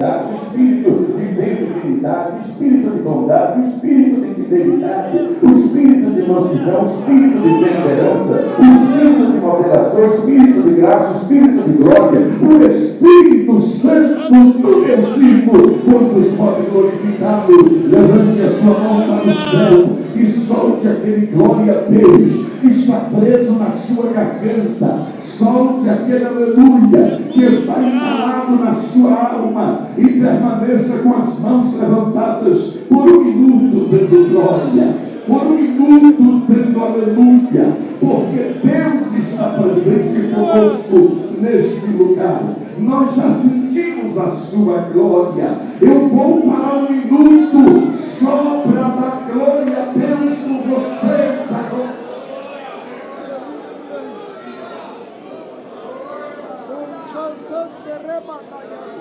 o espírito de benignidade, o espírito de bondade, o espírito de fidelidade, o espírito de mansidão, o espírito de temperança, o espírito de moderação, o espírito de graça, o espírito de glória, o Espírito Santo do Deus vivo. Quantos podem glorificá-lo? Levante a sua mão para o céu e solte aquele glória a Deus que está preso na sua garganta. Solte aquele aleluia que está entalado na sua alma e permaneça com as mãos levantadas por um minuto dando glória, por um minuto dando aleluia, porque Deus está presente conosco neste lugar. Nós já sentimos a sua glória. Eu vou parar um minuto só para dar glória a Deus por vocês agora.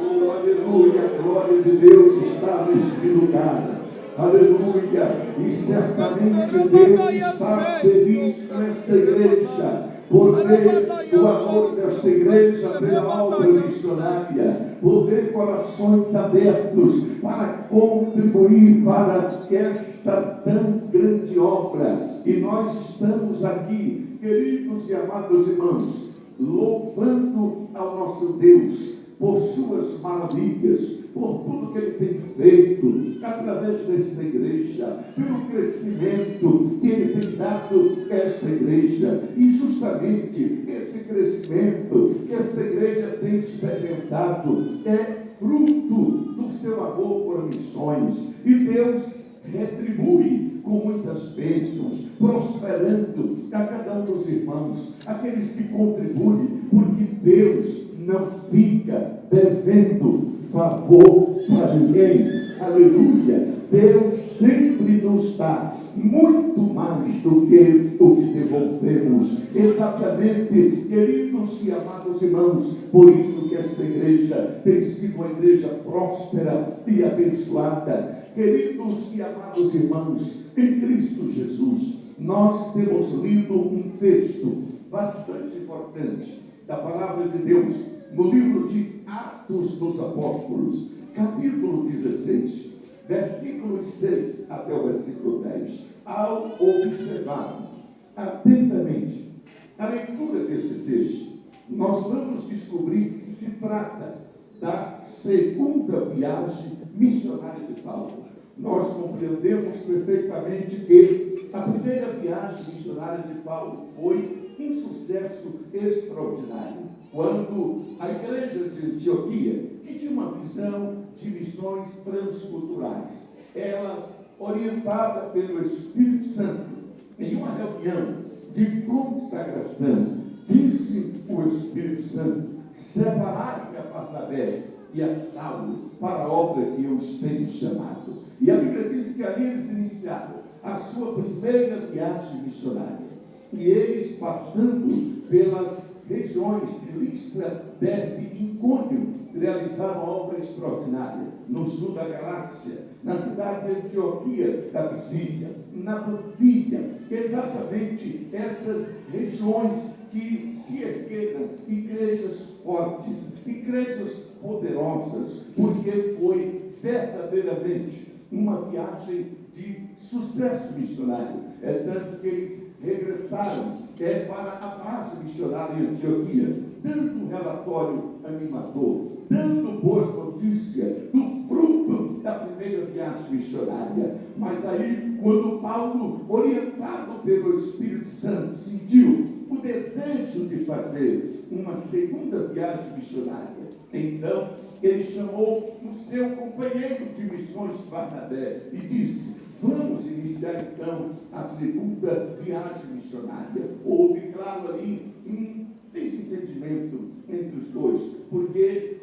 Oh, aleluia, a glória de Deus está neste lugar. Aleluia, e certamente Deus está feliz com esta igreja, por ver o amor desta igreja pela obra missionária, por ver corações abertos para contribuir para esta tão grande obra. E nós estamos aqui, queridos e amados irmãos, louvando ao nosso Deus por suas maravilhas, por tudo que Ele tem feito através desta igreja, pelo crescimento que Ele tem dado a esta igreja. E justamente esse crescimento que esta igreja tem experimentado é fruto do seu amor por missões. E Deus retribui com muitas bênçãos, prosperando a cada um dos irmãos, aqueles que contribuem, porque Deus não fica devendo favor para ninguém. Aleluia! Deus sempre nos dá muito mais do que o que devolvemos. Exatamente, queridos e amados irmãos, por isso que esta igreja tem sido uma igreja próspera e abençoada. Queridos e amados irmãos, em Cristo Jesus, nós temos lido um texto bastante importante da palavra de Deus no livro de Atos dos Apóstolos, capítulo 16, versículos 6 até o versículo 10. Ao observar atentamente a leitura desse texto, nós vamos descobrir que se trata da segunda viagem missionária de Paulo. Nós compreendemos perfeitamente que a primeira viagem missionária de Paulo foi um sucesso extraordinário, quando a igreja de Antioquia, que tinha uma visão de missões transculturais, elas, orientada pelo Espírito Santo, em uma reunião de consagração, disse o Espírito Santo: separai-me a Barnabé e a Saulo para a obra que eu os tenho chamado. E a Bíblia diz que ali eles iniciaram a sua primeira viagem missionária. E eles, passando pelas regiões de Listra, Derbe e Icônio, realizaram uma obra extraordinária no sul da Galácia, na cidade de Antioquia da Pisídia, na Panfilha. Exatamente essas regiões que se ergueram igrejas fortes, igrejas poderosas, porque foi verdadeiramente uma viagem de sucesso missionário. É tanto que eles regressaram para a base missionária em Antioquia, dando um relatório animador, dando boas notícias do fruto da primeira viagem missionária. Mas aí, quando Paulo, orientado pelo Espírito Santo, sentiu o desejo de fazer uma segunda viagem missionária, então ele chamou o seu companheiro de missões, Barnabé, e disse: vamos iniciar então a segunda viagem missionária. Houve, claro, ali um desentendimento entre os dois, porque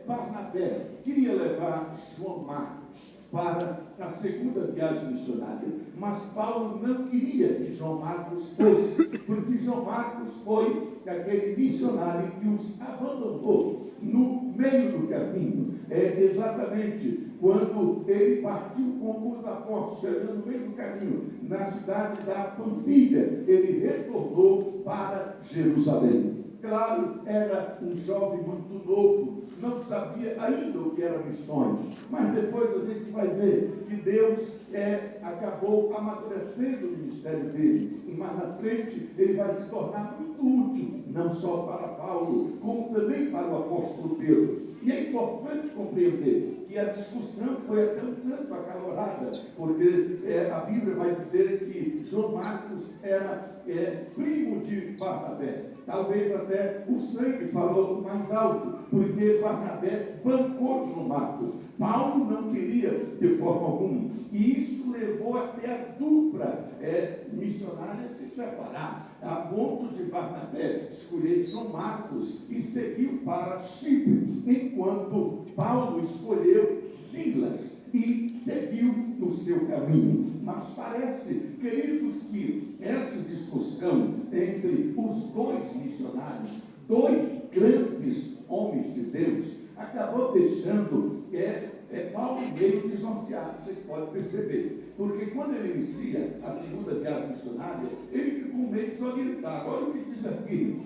Barnabé queria levar João Marcos para a segunda viagem missionária, mas Paulo não queria que João Marcos fosse, porque João Marcos foi aquele missionário que os abandonou no meio do caminho. Exatamente quando ele partiu com os apóstolos, chegando no meio do caminho, na cidade da Panfilha, ele retornou para Jerusalém. Claro, era um jovem muito novo, não sabia ainda o que eram missões, mas depois a gente vai ver que Deus acabou amadurecendo o ministério dele, e mais na frente ele vai se tornar muito útil, não só para Paulo, como também para o apóstolo Pedro. E é importante compreender que a discussão foi até um tanto acalorada, porque a Bíblia vai dizer que João Marcos era primo de Barnabé. Talvez até o sangue falou mais alto, porque Barnabé bancou João Marcos. Paulo não queria de forma alguma. E isso levou até a dupla missionária se separar, a ponto de Barnabé escolher João Marcos e seguiu para Chipre, enquanto Paulo escolheu Silas e seguiu no seu caminho. Mas parece, queridos, que essa discussão entre os dois missionários, dois grandes homens de Deus, acabou deixando Paulo meio desnorteado, vocês podem perceber. Porque quando ele inicia a segunda viagem missionária, ele ficou meio desorientado. Olha o que diz aqui,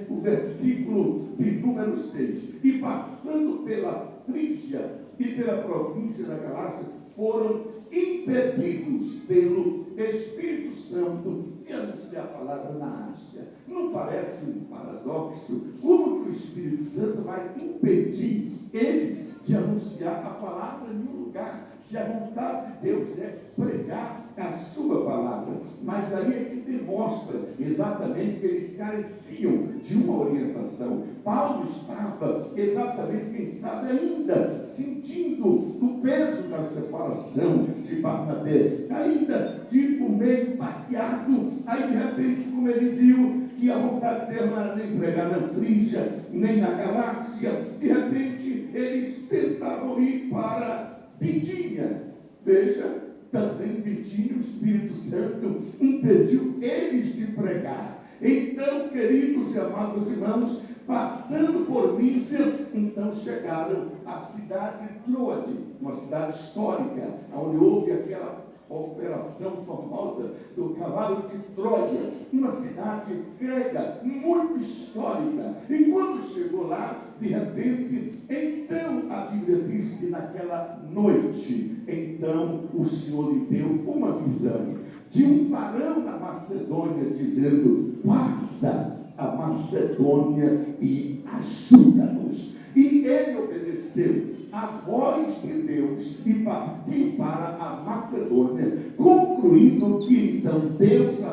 o versículo de número 6. E passando pela Frígia e pela província da Galácia, foram impedidos pelo Espírito Santo de anunciar a palavra na Ásia. Não parece um paradoxo? Como que o Espírito Santo vai impedir ele de anunciar a palavra em um lugar, se a vontade de Deus é pregar a sua palavra? Mas aí é que demonstra exatamente que eles careciam de uma orientação. Paulo estava exatamente, quem sabe ainda, sentindo o peso da separação de Barnabé, ainda tipo meio baqueado. Aí de repente, como ele viu que a vontade dele não era nem pregar na Frígia, nem na Galácia, de repente eles tentavam ir para Bitínia. Veja, também Bitínia, o Espírito Santo impediu eles de pregar. Então, queridos e amados irmãos, passando por Mísia, então chegaram à cidade de Troade, uma cidade histórica, onde houve aquela operação famosa do cavalo de Troia, uma cidade grega muito histórica. E quando chegou lá, de repente, então a Bíblia diz que naquela noite, então o Senhor lhe deu uma visão de um varão na Macedônia, dizendo: passa a Macedônia e ajuda-nos. E ele obedeceu a voz de Deus e partiu para a Macedônia, concluindo que então Deus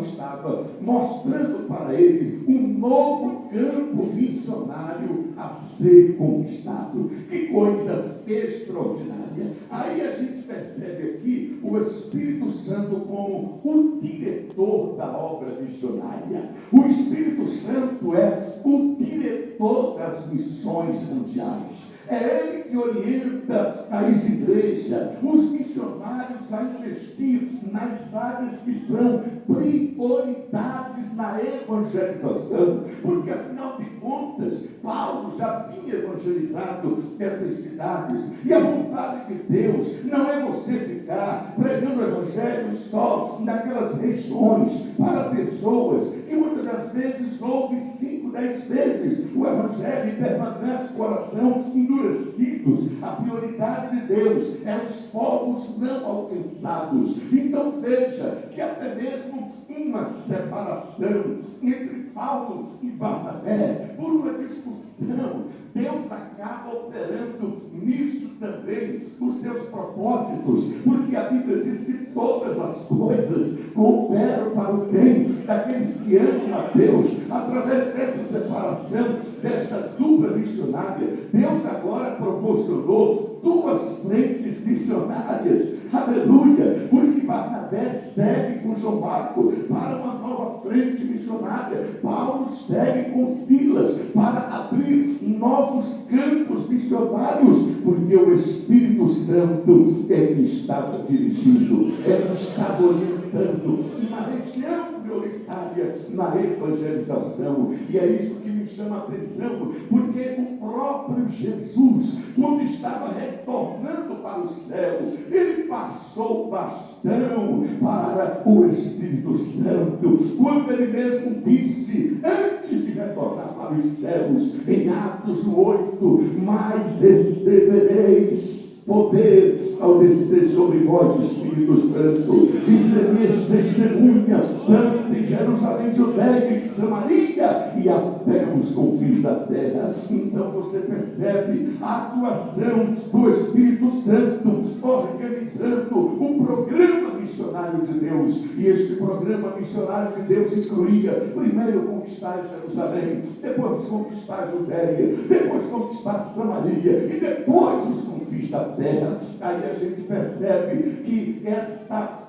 estava mostrando para ele um novo campo missionário a ser conquistado. Que coisa extraordinária! Aí a gente percebe aqui o Espírito Santo como o diretor da obra missionária. O Espírito Santo é o diretor das missões mundiais. É ele que orienta as igrejas, os missionários a investir nas áreas que são prioridades na evangelização, porque afinal de contas, Paulo já tinha evangelizado essas cidades, e a vontade de Deus não é você ficar pregando o evangelho só naquelas regiões para pessoas que muitas das vezes ouvem 5, 10 vezes o evangelho e permanece o coração endurecidos. A prioridade de Deus é os povos não alcançados. Então veja que até mesmo uma separação entre Paulo e Barnabé, por uma discussão, Deus acaba operando nisso também os seus propósitos, porque a Bíblia diz que todas as coisas cooperam para o bem daqueles que amam a Deus. Através dessa separação, desta dupla missionária, Deus agora proporcionou duas frentes missionárias. Aleluia! Porque Barnabé segue com João Marcos para uma nova frente missionária. Paulo segue com Silas para abrir novos campos missionários, porque o Espírito Santo é que estava dirigindo, é que estava orientando na região prioritária, na evangelização. E é isso que me chama a atenção, porque o próprio Jesus, quando estava retornando para o céu, ele passou bastante gratidão para o Espírito Santo, quando ele mesmo disse, antes de retornar para os céus, em Atos 8, mas recebereis poder ao descer sobre vós o Espírito Santo, e sereis testemunha tanto em Jerusalém, Judeia e Samaria e até os confins da terra. Então você percebe a atuação do Espírito Santo organizando o programa missionário de Deus. E este programa missionário de Deus incluía primeiro conquistar Jerusalém, depois conquistar a Judeia, depois conquistar Samaria e depois os confins da terra. Aí a gente percebe que esta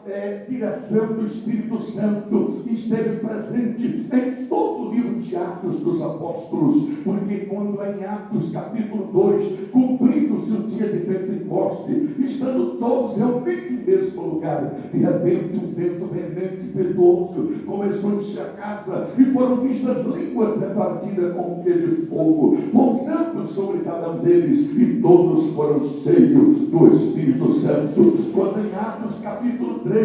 direção do Espírito Santo esteve presente em todo o livro de Atos dos Apóstolos, porque quando em Atos capítulo 2, cumprindo-se o dia de Pentecoste, estando todos realmente no mesmo lugar, de repente um vento veemente e impetuoso começou a encher a casa, e foram vistas línguas repartidas como que de fogo, pousando sobre cada um deles, e todos foram cheios do Espírito Santo. Quando em Atos capítulo 3,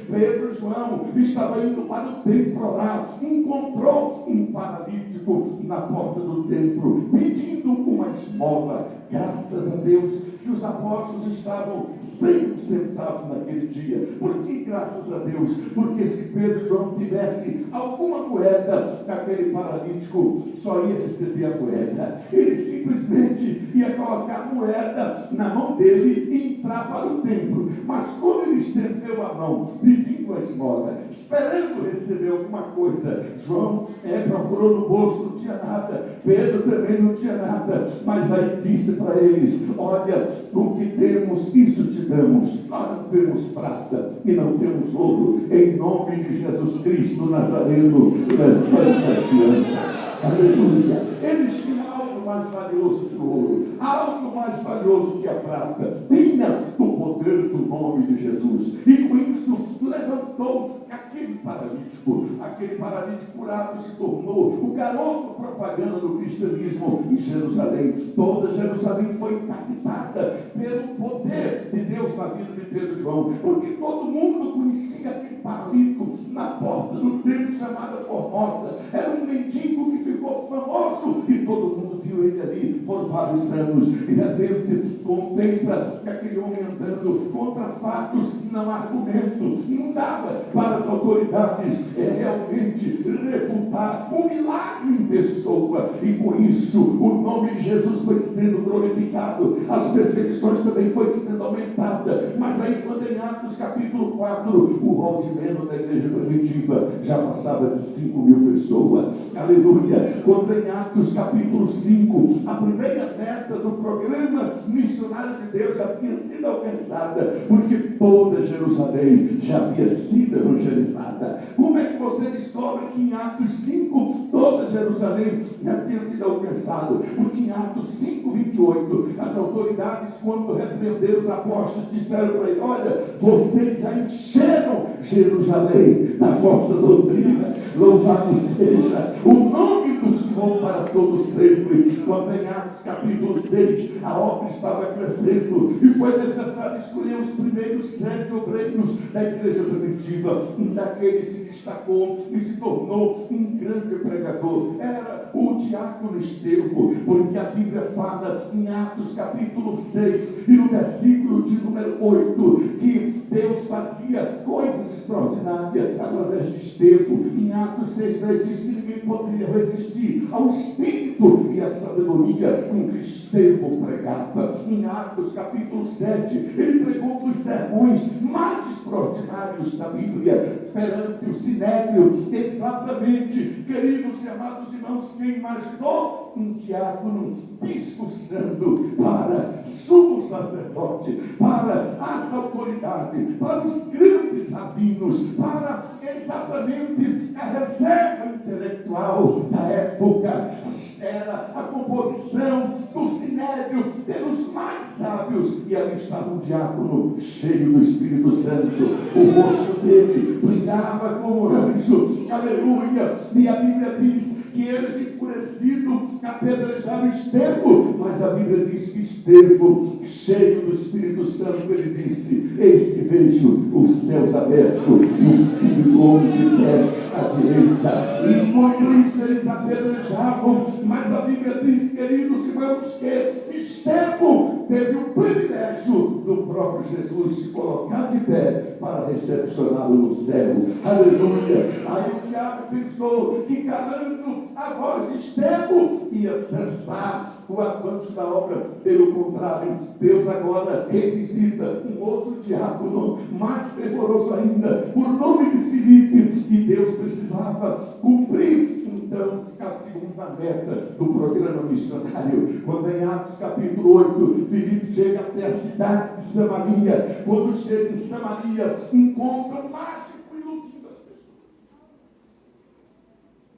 Pedro e João estavam indo para o templo orar, encontrou um paralítico na porta do templo, pedindo uma esmola. Graças a Deus que os apóstolos estavam sem um centavo naquele dia. Por que graças a Deus? Porque se Pedro e João tivesse alguma moeda, aquele paralítico só ia receber a moeda. Ele simplesmente ia colocar a moeda na mão dele e entrar para o templo. Mas quando ele estendeu a mão, pedindo a esmola, esperando receber alguma coisa, João procurou no bolso, não tinha nada. Pedro também não tinha nada. Mas aí disse para eles: olha, o que temos, isso te damos. Nós não temos prata e não temos ouro. Em nome de Jesus Cristo Nazareno, levanta-te, anda. Aleluia. Eles tinham algo mais valioso que o ouro, algo mais valioso que a prata. Tinha o poder do nome de Jesus. E com isso levantou aquele paralítico curado se tornou o garoto propaganda do cristianismo em Jerusalém. Toda Jerusalém foi impactada pelo poder de Deus na vida de Pedro e João, porque todo mundo conhecia aquele paralítico na porta do templo chamada Formosa. Era um mendigo que ficou famoso e todo mundo viu ele ali por vários anos. E de repente contempla aquele homem andando contra fatos, não há argumento, não dava para as autoridades realmente refutar um milagre em pessoa. E com isso o nome de Jesus foi sendo glorificado, as perseguições também foi sendo aumentadas. Mas aí quando em Atos capítulo 4, o rol de membro da igreja primitiva já passava de 5.000 pessoas. Aleluia. Quando em Atos capítulo 5, a primeira meta do programa missionário de Deus já tinha sido alcançada, porque toda Jerusalém já havia sido evangelizada. Como é que você descobre que em Atos 5 toda Jerusalém já tinha sido alcançada? Porque em Atos 5:28 as autoridades, quando repreenderam os apóstolos, disseram para ele: olha, vocês já encheram Jerusalém na vossa doutrina. Louvado seja o nome do Senhor para todos sempre. Quando em Atos capítulo 6 a obra estava crescendo e foi necessário escolher os primeiros 7 obreiros da igreja primitiva, um daqueles se destacou e se tornou um grande pregador. Era o diácono Estevão, porque a Bíblia fala em Atos capítulo 6 e no versículo de número 8 que Deus fazia coisas extraordinárias através de Estevão. Em Atos 6:10 diz que ninguém poderia resistir ao espírito e à sabedoria com que Estevão pregava. Em Atos capítulo 7 ele pregou um dos sermões mais extraordinários da Bíblia perante o Sinédrio. Exatamente, queridos e amados irmãos, quem imaginou um diácono discursando para sumo sacerdote, para as autoridades, para os grandes rabinos, para exatamente a reserva intelectual da época? Era a composição do Sinédrio pelos mais sábios, e ali estava um diácono cheio do Espírito Santo. O rosto dele brilhava como anjo, aleluia. E a Bíblia diz que eles, enfurecidos, apedrejaram Estevão, mas a Bíblia diz que Estevão cheio do Espírito Santo, ele disse: eis que vejo os céus abertos e o Filho do Homem de pé à direita. E muito isso eles apedrejavam, mas a Bíblia diz, queridos irmãos, que Estevão teve o privilégio do próprio Jesus se colocar de pé para recepcioná-lo no céu. Aleluia! Aí o diabo pensou que, calando a voz de Estevão, ia cessar o avanço da obra. Pelo contrário, Deus agora revisita um outro diácono, mais fervoroso ainda, por nome de Filipe, e Deus precisava cumprir então a segunda meta do programa missionário. Quando em Atos capítulo 8, Filipe chega até a cidade de Samaria. Quando chega em Samaria, encontra um mágico iludindo as pessoas.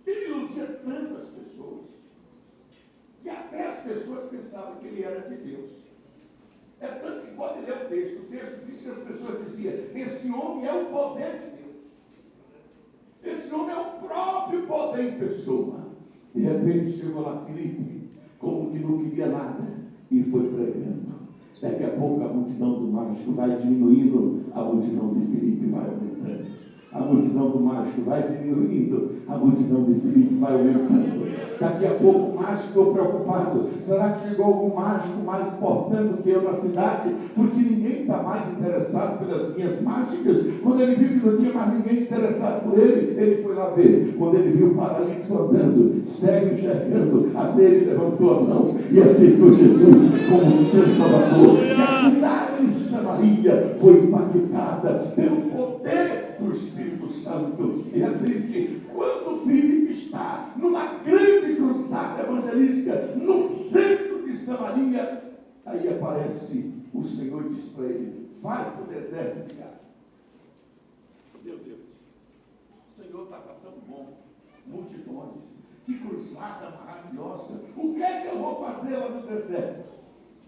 Ele iludia tantas pessoas que até as pessoas pensavam que ele era de Deus. É tanto que pode ler o texto. O texto diz que as pessoas diziam: esse homem é o poder de Deus. Esse homem é o próprio poder em pessoa. De repente chegou lá Filipe, como que não queria nada, e foi pregando. Daqui a pouco a multidão do mágico vai diminuindo, a multidão de Filipe vai aumentando. A multidão do mágico vai diminuindo, a multidão de Filipe vai aumentando. Daqui a pouco o mágico ficou preocupado: será que chegou algum mágico mais importante do que eu na cidade? Porque ninguém está mais interessado pelas minhas mágicas. Quando ele viu que não tinha mais ninguém interessado por ele, ele foi lá ver. Quando ele viu o paralítico andando, cego enxergando, até ele levantou a mão e aceitou Jesus como seu Salvador. E a cidade de Samaria foi impactada pelo poder do Espírito Santo. E repente, quando Filipe está numa grande cruzada evangelística no centro de Samaria, aí aparece o Senhor e diz para ele: vai para o deserto de Gaza. Meu Deus, o Senhor estava tão bom, multidões, que cruzada maravilhosa, o que é que eu vou fazer lá no deserto?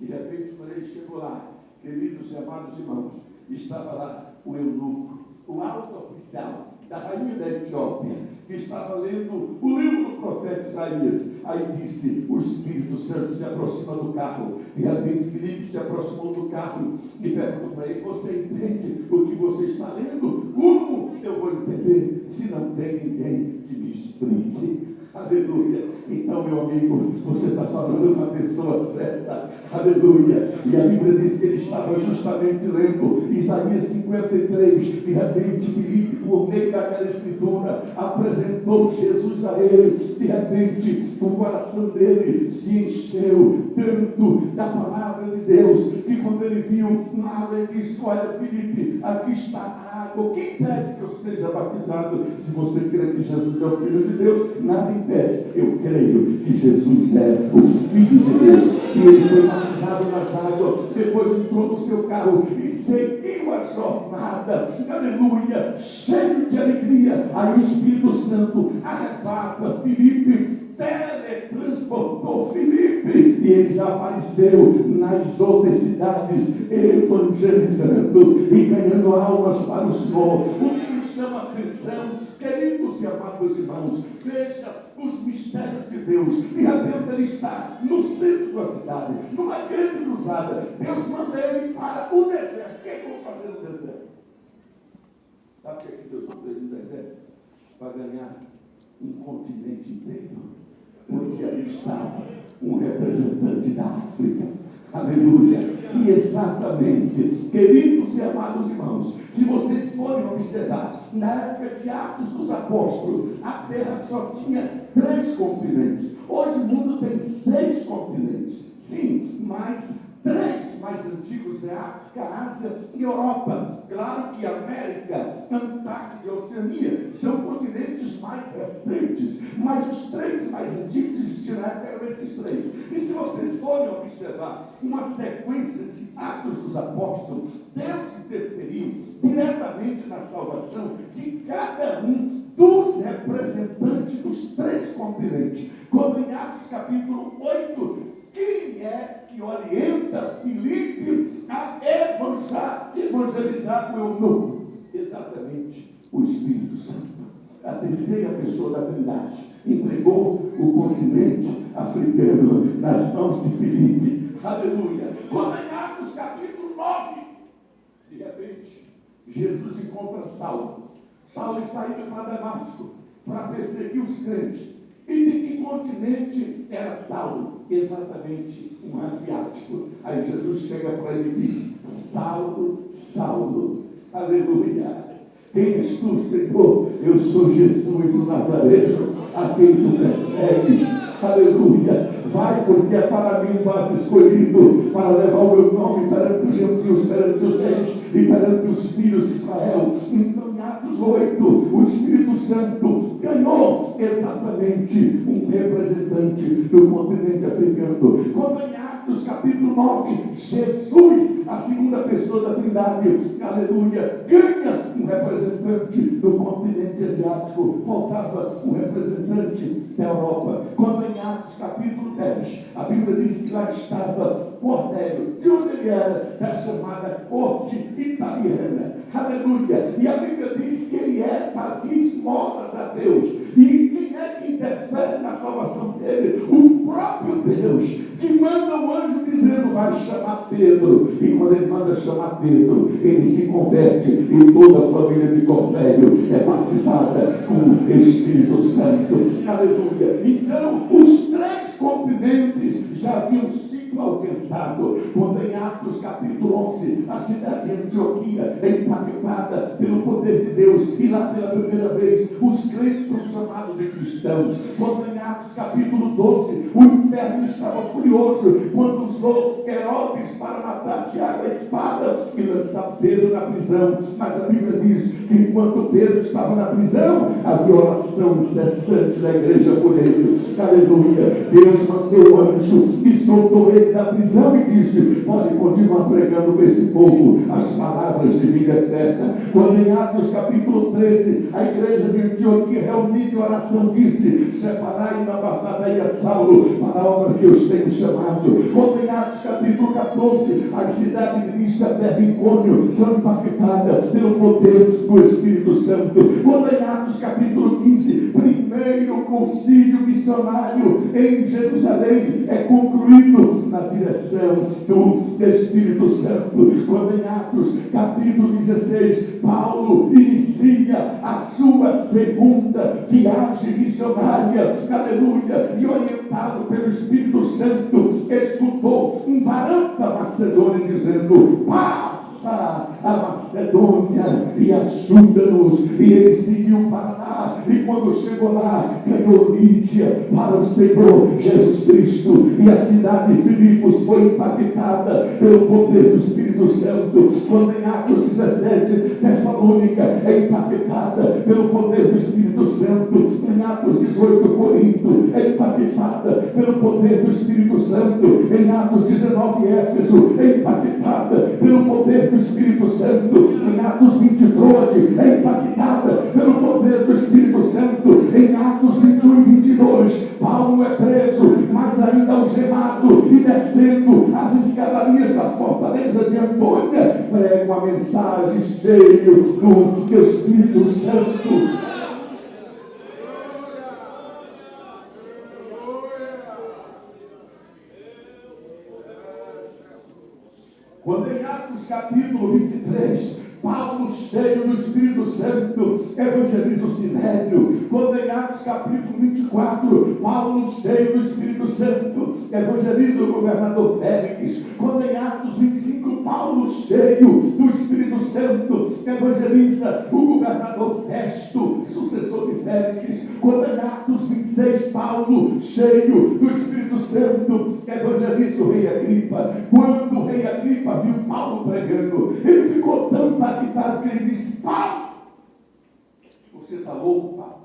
De repente, quando ele chegou lá, queridos e amados irmãos, estava lá o eunuco, o alto oficial da rainha da Etiópia, que estava lendo o livro do profeta Isaías. Aí disse: o Espírito Santo se aproxima do carro. E repente Filipe se aproximou do carro e perguntou para ele: você entende o que você está lendo? Como eu vou entender se não tem ninguém que me explique? Aleluia. Então, meu amigo, você está falando com a pessoa certa. Aleluia. E a Bíblia diz que ele estava justamente lendo Isaías 53. De repente Filipe, por meio daquela escritura, apresentou Jesus a ele. De repente o coração dele se encheu tanto da palavra de Deus, que quando ele viu uma água, ele disse: olha, Filipe, aqui está a água, quem impede que eu seja batizado? Se você crê que Jesus é o Filho de Deus, nada impede. Eu creio que Jesus é o Filho de Deus. E ele foi batizado nas águas, depois entrou no seu carro e seguiu a jornada, aleluia, cheio de alegria. Aí o Espírito Santo arrebata Filipe, teletransportou Filipe, e ele já apareceu nas outras cidades, evangelizando e ganhando almas para o Senhor. O que nos chama a atenção, queridos e amados irmãos, veja os mistérios de Deus. De repente ele está no centro da cidade, numa grande cruzada. Deus manda ele para o deserto. O que é que eu vou fazer no deserto? Sabe o que é que Deus mandou ele no deserto? Para ganhar um continente inteiro. Porque ali estava um representante da África. Aleluia. E exatamente, queridos e amados irmãos, se vocês forem observar, na época de Atos dos Apóstolos, a terra só tinha 3 continentes. Hoje o mundo tem 6 continentes. Sim, mas 3 mais antigos é África, Ásia e Europa. Claro que América, Antártida e Oceania são continentes mais recentes, mas os 3 mais antigos existiram na época eram esses 3. E se vocês forem observar uma sequência de Atos dos Apóstolos, Deus interferiu diretamente na salvação de cada um dos representantes dos 3 continentes. Como em Atos capítulo 8, quem é que orienta Filipe a evangelizar o eunuco? Exatamente o Espírito Santo. A terceira pessoa da Trindade entregou o continente africano nas mãos de Filipe. Aleluia. Quando em Atos capítulo 9, de repente, Jesus encontra Saulo. Saulo está indo para Damasco para perseguir os crentes. E de que continente era Saulo? Exatamente um asiático. Aí Jesus chega para ele e diz: Saulo, Saulo, aleluia. Quem és tu, Senhor? Eu sou Jesus o Nazareno, a quem tu persegues. Aleluia. Vai, porque é para mim vaso escolhido, para levar o meu nome perante os gentios, perante os reis e perante os filhos de Israel. Então, em Atos 8, o Espírito Santo ganhou exatamente um representante do continente africano. Quando em Atos capítulo 9, Jesus, a segunda pessoa da Trindade, aleluia, ganha um representante do continente asiático. Faltava um representante da Europa. Quando em Atos capítulo 10, a Bíblia diz que lá estava Cornélio. De onde ele era? Da chamada corte italiana. Aleluia. E a Bíblia diz que ele fazia esmolas a Deus. E quem é que interfere na salvação dele? O próprio Deus, que manda o anjo dizendo: vai chamar Pedro. E quando ele manda chamar Pedro, ele se converte e toda a família de Cornélio é batizada com o Espírito Santo. Aleluia. Então, os 3 continentes já haviam sido alcançados. Quando em Atos capítulo 11, a cidade de Antioquia é impactada pelo poder de Deus, e lá pela primeira vez os crentes são chamados de cristãos. Quando em Atos capítulo 12, o inferno estava furioso quando usou Herodes para matar Tiago a espada e lançar Pedro na prisão. Mas a Bíblia diz que enquanto Pedro estava na prisão, havia oração incessante da igreja por ele. Aleluia. Deus mandou o anjo e soltou ele da prisão e disse: pode continuar pregando para esse povo as palavras de vida eterna. Quando em Atos capítulo 13, a igreja de Antioquia reunida em oração disse: separai-me a Barnabé e a Saulo para a obra que Deus tem chamado. Quando em Atos capítulo 14, as cidades de Listra, Derbe e Icônio são impactadas pelo poder do Espírito Santo. Quando em Atos capítulo 15, primeiro concílio missionário em Jerusalém é concluído na direção do Espírito Santo. Quando em Atos capítulo 16, Paulo inicia a sua segunda viagem missionária, aleluia, e orientado pelo Espírito Santo, escutou um varão da Macedônia dizendo: passa a Macedônia e ajuda-nos. E ele seguiu para lá, e quando chegou lá, ganhou Lídia para o Senhor Jesus Cristo, e a cidade de Filipos foi impactada pelo poder do Espírito Santo. Quando em Atos 17, Tessalônica é impactada pelo poder do Espírito Santo. Em Atos 18, Corinto é impactada pelo poder do Espírito Santo. Em Atos 19, Éfeso é impactada pelo poder do Espírito Santo. Em Atos 20, Troade é impactada pelo poder do Espírito Santo. Em Atos 21 e 22, Paulo é preso, mas ainda algemado, e descendo as escadarias da fortaleza de Antônia, prega uma mensagem cheio do Espírito Santo. Quando em Atos capítulo 23, Paulo, cheio do Espírito Santo, evangeliza o Sinédrio. Quando em Atos capítulo 24, Paulo, cheio do Espírito Santo, evangeliza o governador Félix. Quando em Atos 25, Paulo, cheio do Espírito Santo, evangeliza o governador Festo, sucessor de Félix. Quando em Atos 26, Paulo, cheio do Espírito Santo, evangeliza o rei Agripa. Quando o rei Agripa viu Paulo pregando, ele ficou tão impactado que ele disse: Paulo, você está louco, Paulo?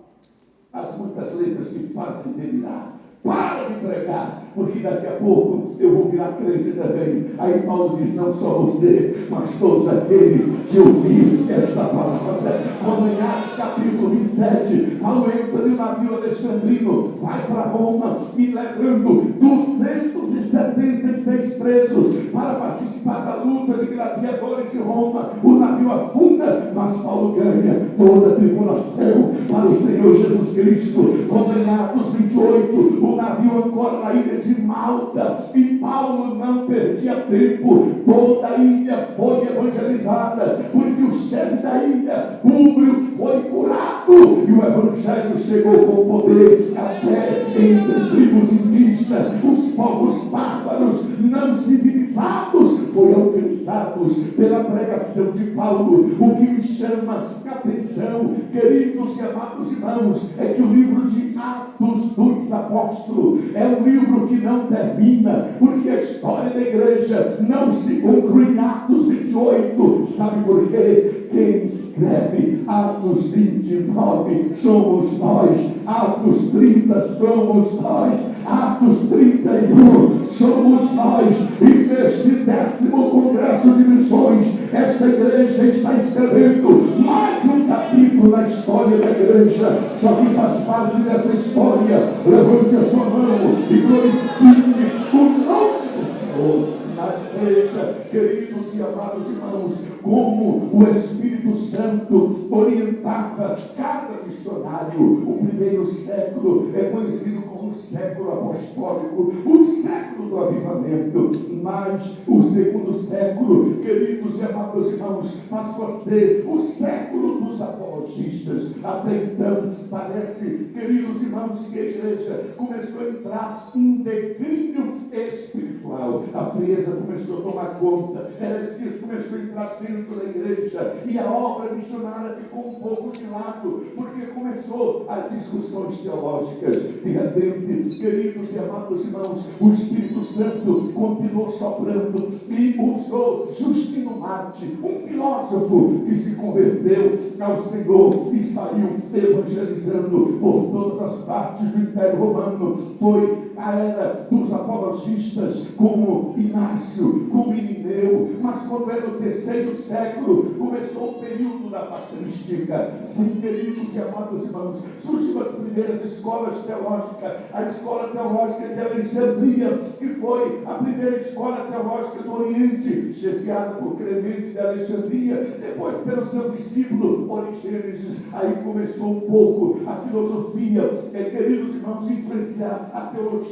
As muitas letras te fazem delirar. Para de pregar, porque daqui a pouco eu vou virar crente também. Aí Paulo diz: não só você, mas todos aqueles que ouviram esta palavra. Quando em Atos capítulo 27, Paulo entra no navio alexandrino, vai para Roma e levando 276 presos para participar da luta de gladiadores de Roma, o navio afunda, mas Paulo ganha toda a tribulação para o Senhor Jesus Cristo. Como em Atos 28, o navio ancora na ilha de Malta e Paulo não perdia tempo. Toda a ilha foi evangelizada, porque o chefe da ilha, Públio, foi curado e o evangelho chegou com poder até entre tribos indígenas, os povos bárbaros, não civilizados, foram alcançados pela pregação de Paulo. O que me chama a atenção, queridos e amados irmãos, é que o livro de Atos dos Apóstolos é um livro que não termina, porque a história da igreja não se conclui em Atos 28. Sabe por quê? Quem escreve Atos 29 somos nós, Atos 30 somos nós, Atos 31 somos nós. E neste 10º Congresso de Missões, esta igreja está escrevendo mais um capítulo na história da igreja. Só que faz parte dessa história, levante a sua mão e glorifique o nome do Senhor. Na igreja, queridos e amados irmãos, como o Espírito Santo orientava cada missionário. O primeiro século é conhecido como o século apostólico, o século do avivamento, mas o segundo século, queridos e amados irmãos, passou a ser o século dos apologistas. Até então, parece, queridos irmãos, que a igreja começou a entrar em declínio espiritual. A frieza começou a tomar conta, heresias começou a entrar dentro da igreja e a obra missionária ficou um pouco de lado, porque começou as discussões teológicas. De repente, queridos e amados irmãos, o Espírito Santo continuou soprando e usou Justino Marte, um filósofo que se converteu ao Senhor e saiu evangelizando por todas as partes do Império Romano. Foi a era dos apologistas, como Inácio, como Irineu. Mas quando era o 3º século, começou o período da patrística. Sim, queridos e amados irmãos, surgiu as primeiras escolas teológicas. A escola teológica de Alexandria, que foi a primeira escola teológica do Oriente, chefiada por Clemente de Alexandria, depois pelo seu discípulo Origênesis. Aí começou um pouco a filosofia, queridos irmãos, influenciar a teologia.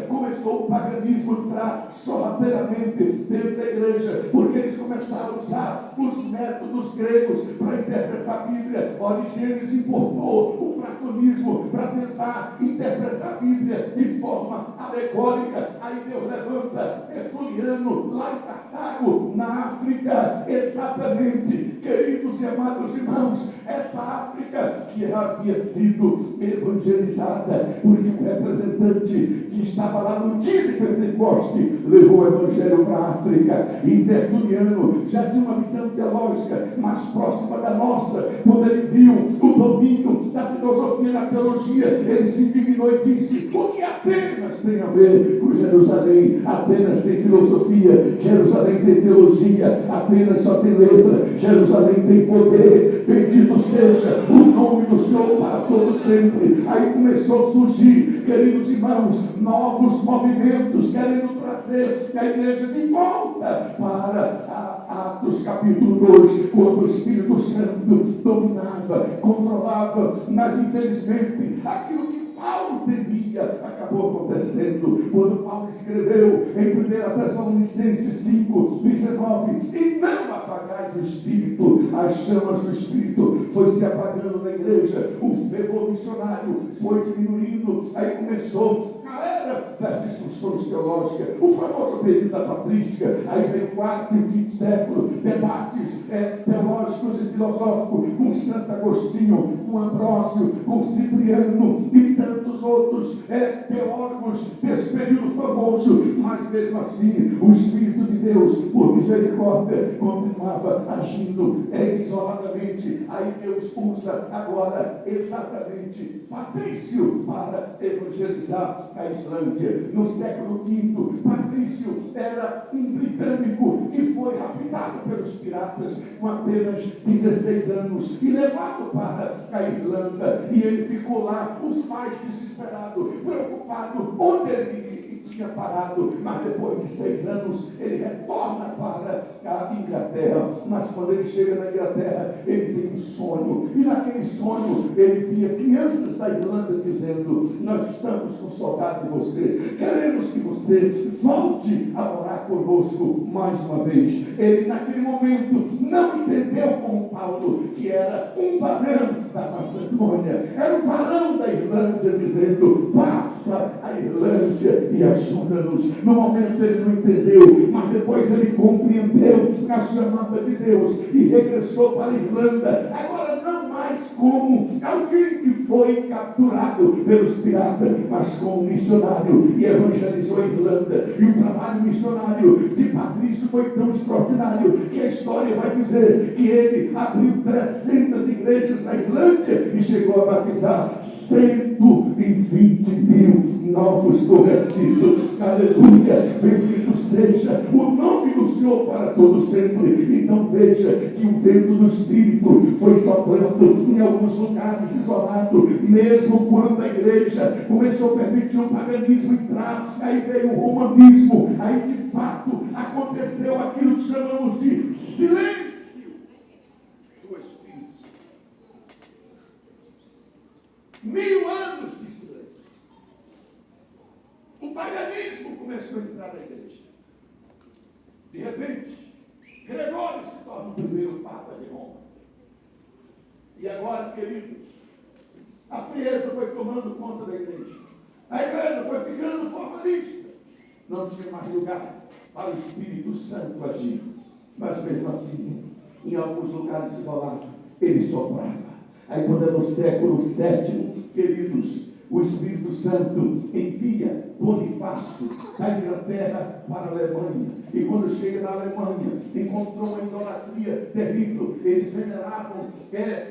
Começou o paganismo a entrar sorrateiramente dentro da igreja, porque eles começaram a usar os métodos gregos para interpretar a Bíblia. Origênesis importou o platonismo para tentar interpretar a Bíblia de forma alegórica. Aí Deus levanta Tertuliano lá em Cartago, na África, exatamente, queridos e amados irmãos, essa África que havia sido evangelizada, porque o representante que estava lá no dia de Pentecoste levou o evangelho para a África. E Tertuliano já tinha uma visão teológica mais próxima da nossa. Quando ele viu o domínio da filosofia e da teologia, ele se indignou e disse: o que Atenas tem a ver com Jerusalém? Atenas tem filosofia, Jerusalém tem teologia, Atenas só tem letra, Jerusalém tem poder. Bendito seja o nome do Senhor para todo sempre. Aí começou a surgir, queridos irmãos, novos movimentos querendo trazer a igreja de volta para Atos capítulo 2, quando o Espírito Santo dominava, controlava, mas infelizmente aquilo que Paulo temia acabou acontecendo. Quando Paulo escreveu em 1 Tessalonicenses 5, 19: e não apagais o Espírito. As chamas do Espírito foi se apagando na igreja, o fervor missionário foi diminuindo. Aí começou a era das discussões teológicas, o famoso período da patrística. Aí veio o 4º e o 5º século, debates teológicos e filosóficos, com Santo Agostinho, com Ambrósio, com Cipriano e tantos outros teólogos desse período famoso. Mas mesmo assim, o Espírito de Deus, por misericórdia, continuava agindo isoladamente. Aí Deus usa agora exatamente Patrício para evangelizar a Islândia. No século V, Patrício era um britânico que foi raptado pelos piratas com apenas 16 anos e levado para a Irlanda. E ele ficou lá, os pais desesperados, preocupados onde ele tinha parado. Mas depois de 6 anos, ele retorna para a Inglaterra, mas quando ele chega na Inglaterra, ele tem um sonho, e naquele sonho ele via crianças da Irlanda dizendo: nós estamos com saudade de você, queremos que você volte a morar conosco mais uma vez. Ele naquele momento não entendeu, como Paulo, que era um varão da Macedônia, era um varão da Irlândia dizendo: passa a Irlândia e ajuda-nos. No momento ele não entendeu, mas depois ele compreendeu a chamada de Deus e regressou para a Irlanda, agora não mais como alguém que foi capturado pelos piratas, mas como missionário, e evangelizou a Irlanda. E o trabalho missionário de Patrício foi tão extraordinário que a história vai dizer que ele abriu 300 igrejas na Irlândia e chegou a batizar 120 mil novos convertidos. Aleluia, bendito seja o nome do Senhor para todo sempre. Então veja que o vento do Espírito foi soprando em alguns lugares isolados, mesmo quando a igreja começou a permitir o paganismo entrar, aí veio o romanismo, aí de fato aconteceu aquilo que chamamos de silêncio do Espírito Santo. 1000 anos de silêncio. O paganismo começou a entrar na igreja. De repente, Gregório se torna o primeiro Papa de Roma. E agora, queridos, a frieza foi tomando conta da igreja. A igreja foi ficando formalista. Não tinha mais lugar para o Espírito Santo agir. Mas mesmo assim, em alguns lugares isolados, ele soprava. Aí quando é no século VII, queridos, o Espírito Santo envia Bonifácio da Inglaterra para a Alemanha. E quando chega na Alemanha, encontrou uma idolatria terrível. Eles veneravam,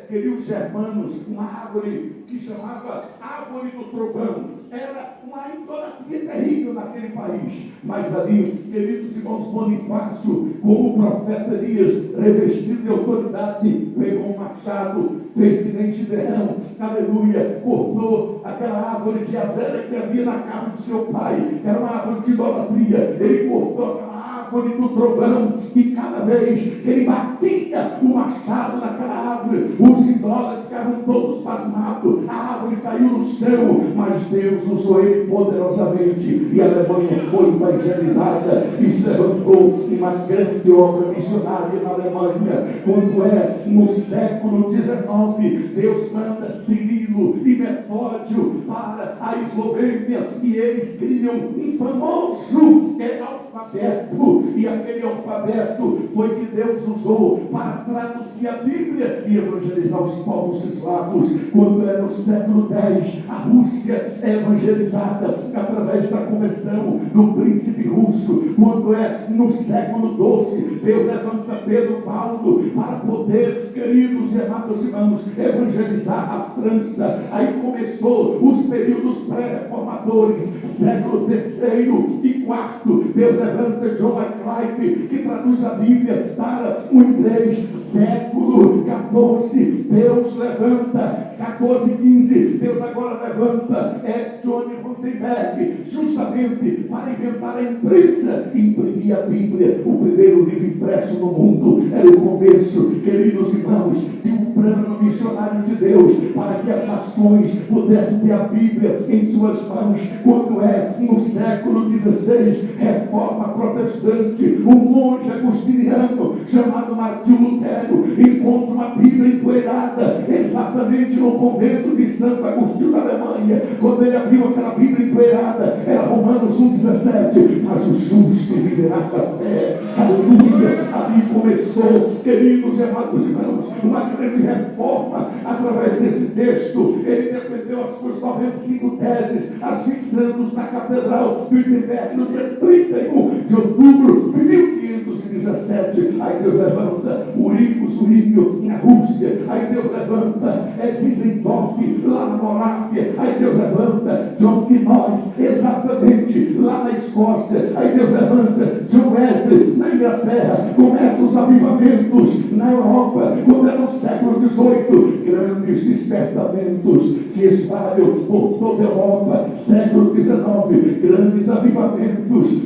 queriam os germanos, uma árvore que chamava Árvore do Trovão. Era uma idolatria terrível naquele país. Mas ali, queridos irmãos, Bonifácio, como profeta Elias, revestido de autoridade, pegou um machado, fez que nem Gideão, aleluia, cortou aquela árvore de azera que havia na casa do seu pai, era uma árvore de idolatria. Ele cortou aquela árvore do trovão, e cada vez que ele batia o machado naquela árvore, os idólatras ficaram todos pasmados, a árvore caiu no chão, mas Deus usou ele poderosamente, e a Alemanha foi evangelizada, e se levantou uma grande obra missionária na Alemanha. Quando no século XIX, Deus manda Cirilo e Metódio para a Eslovênia, e eles criam um famoso alfabeto, e aquele alfabeto foi que Deus usou para traduzir a Bíblia e evangelizar os povos eslavos. Quando no século X, a Rússia é evangelizada através da conversão do príncipe russo. Quando no século XII, Deus levanta Pedro Valdo para poder, queridos e amados irmãos, evangelizar a França. Aí começou os períodos pré-reformadores, século III e IV. Deus levanta John Wycliffe, que traduz a Bíblia para o inglês. Século XIV, Deus levanta, 14 e 15, Deus agora levanta Johnny Gutenberg, justamente para inventar a imprensa e imprimir a Bíblia. O primeiro livro impresso no mundo era o começo, queridos irmãos, de um plano missionário de Deus, para que as nações pudessem ter a Bíblia em suas mãos. Quando no século XVI, reforma protestante, um monge agostiniano chamado Martinho Lutero encontra uma Bíblia empoeirada exatamente no convento de Santo Agostinho da Alemanha. Quando ele abriu aquela Bíblia empoeirada, era Romanos 1,17, mas o justo viverá da fé. Aleluia! Ali começou, queridos e amados irmãos, uma grande reforma através desse texto. Ele defendeu as suas 95 teses, as fixando na Catedral do Wittenberg no dia 31 de outubro de 1517. Aí Deus levanta o Urico Zuínio na Rússia. Aí Deus levanta Zinzendorf lá na Morávia. Aí Deus levanta John Knox exatamente lá na Escócia. Aí Deus levanta John Wesley na Inglaterra. Começam os avivamentos na Europa. Quando é no século XVIII, grandes despertamentos se espalham por toda a Europa. Século XIX, grandes avivamentos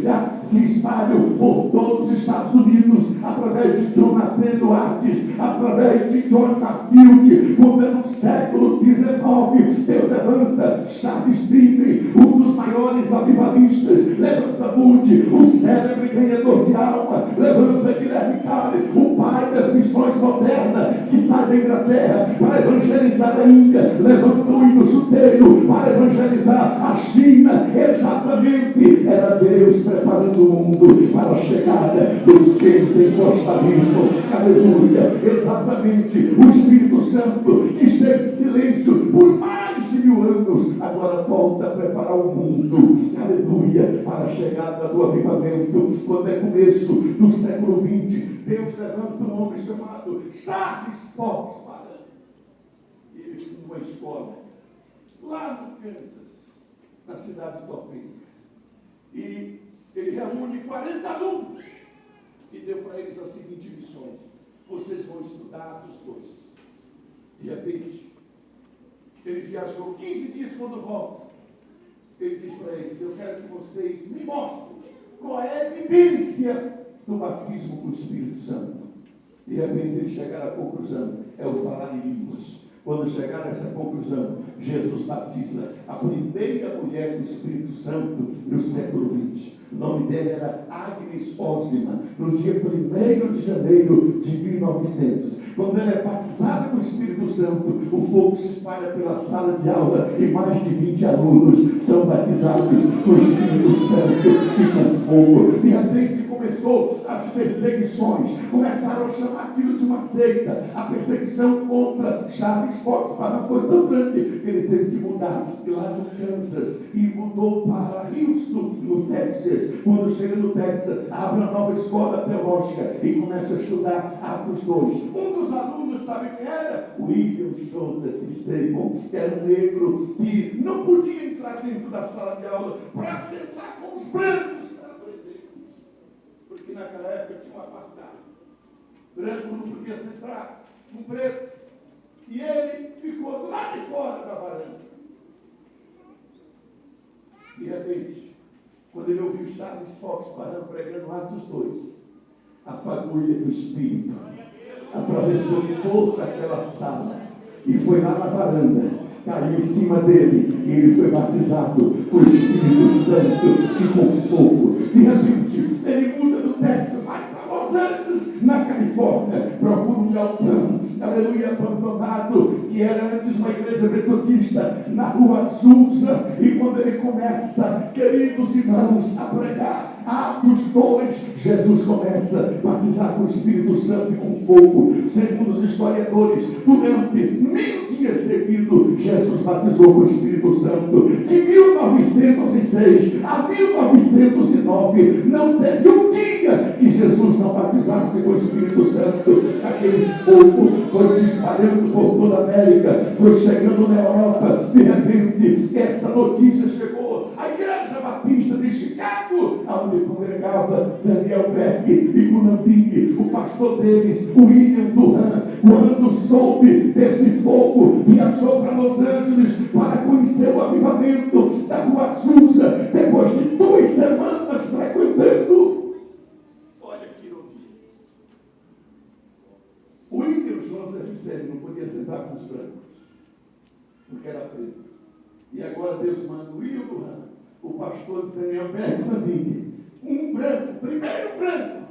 se espalham por todos os Estados Unidos através Duarte, através de John Garfield, quando no século XIX, Deus levanta Charles Finney, um dos maiores avivalistas, levanta Moody, o célebre ganhador de alma, levanta Guilherme Cale, o pai das missões modernas, que sai da Inglaterra para evangelizar a Índia, levanta o Ino Suteiro para evangelizar a China. Exatamente, era Deus preparando o mundo para a chegada do pentecostalismo. Aleluia, exatamente, o Espírito Santo, que esteve em silêncio por mais de 1000 anos, agora volta a preparar o mundo, aleluia, para a chegada do avivamento. Quando é começo do século XX, Deus levanta um homem chamado Charles Fox Parham. Ele tinha uma escola lá no Kansas, na cidade de Topeka, e ele reúne 40 alunos e deu para eles as seguintes missões: vocês vão estudar dos dois. De repente, ele viajou 15 dias. Quando volta, ele diz para eles: eu quero que vocês me mostrem qual é a evidência do batismo com o Espírito Santo. De repente, eles chegaram à conclusão: é o falar em línguas. Quando chegaram a essa conclusão, Jesus batiza a primeira mulher do Espírito Santo no século XX. O nome dela era Agnes Osman, no dia 1º de janeiro de 1900. Quando ela é batizada com o Espírito Santo, o fogo se espalha pela sala de aula e mais de 20 alunos são batizados com o Espírito Santo e com fogo. De repente começou as perseguições, começaram a chamar aquilo de uma seita. A perseguição contra Charles Fox Parham foi tão grande que ele teve que mudar de lá no Kansas e mudou para Houston, no Texas. Quando chega no Texas, abre uma nova escola teológica e começa a estudar Atos 2. Um dos alunos, sabe quem era? William Joseph Seymour, que era um negro que não podia entrar dentro da sala de aula para sentar com os brancos para aprender. Porque naquela época tinha um apartado. Branco não podia sentar com preto. E ele ficou do lado de fora da varanda. De repente, quando ele ouviu Charles Fox Parham pregando Atos 2, a fagulha do Espírito atravessou toda aquela sala e foi lá na varanda, caiu em cima dele e ele foi batizado com o Espírito Santo e com fogo. De repente, ele muda do Texas, vai para Los Angeles, na Califórnia, procura um galpão, aleluia, abandonado, que era antes uma igreja metodista, na rua Azusa. E quando ele começa, queridos irmãos, a pregar Atos 2, Jesus começa a batizar com o Espírito Santo e com fogo. Segundo os historiadores, durante 1000 dias seguidos, Jesus batizou com o Espírito Santo. De 1906 a 1909, não teve um dia que Jesus não batizasse com o Espírito Santo. Aquele fogo foi se espalhando por toda a América, foi chegando na Europa. De repente, essa notícia chegou à Igreja Batista de Chicago, onde congregava Daniel Beck e Gunambing, o pastor deles, o William Duran. Quando soube desse fogo, viajou para Los Angeles para conhecer o avivamento da Rua Azusa. Depois de 2 semanas frequentando, olha que ironia, o William Joseph Seymour não podia sentar com os brancos, porque era preto. E agora Deus manda o William Duran, o pastor de Daniel Beck, um branco, primeiro branco,